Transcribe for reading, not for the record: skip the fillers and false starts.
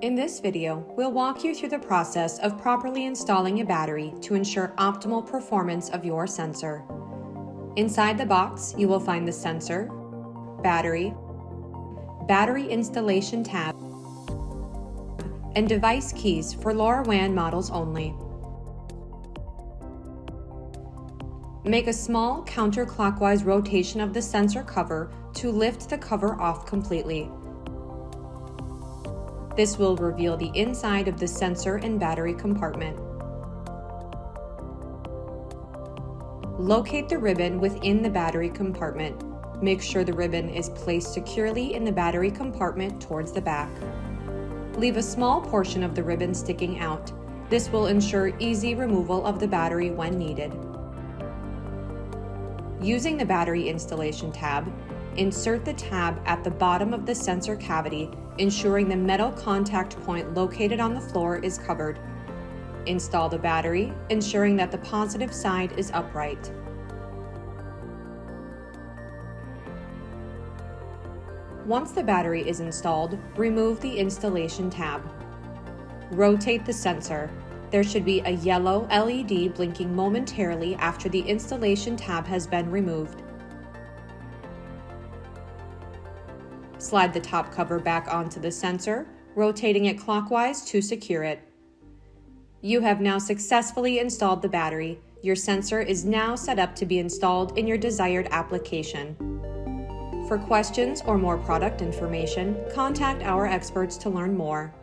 In this video, we'll walk you through the process of properly installing a battery to ensure optimal performance of your sensor. Inside the box, you will find the sensor, battery installation tab, and device keys for LoRaWAN models only. Make a small counterclockwise rotation of the sensor cover to lift the cover off completely. This will reveal the inside of the sensor and battery compartment. Locate the ribbon within the battery compartment. Make sure the ribbon is placed securely in the battery compartment towards the back. Leave a small portion of the ribbon sticking out. This will ensure easy removal of the battery when needed. Using the battery installation tab, insert the tab at the bottom of the sensor cavity, ensuring the metal contact point located on the floor is covered. Install the battery, ensuring that the positive side is upright. Once the battery is installed, remove the installation tab. Rotate the sensor. There should be a yellow LED blinking momentarily after the installation tab has been removed. Slide the top cover back onto the sensor, rotating it clockwise to secure it. You have now successfully installed the battery. Your sensor is now set up to be installed in your desired application. For questions or more product information, contact our experts to learn more.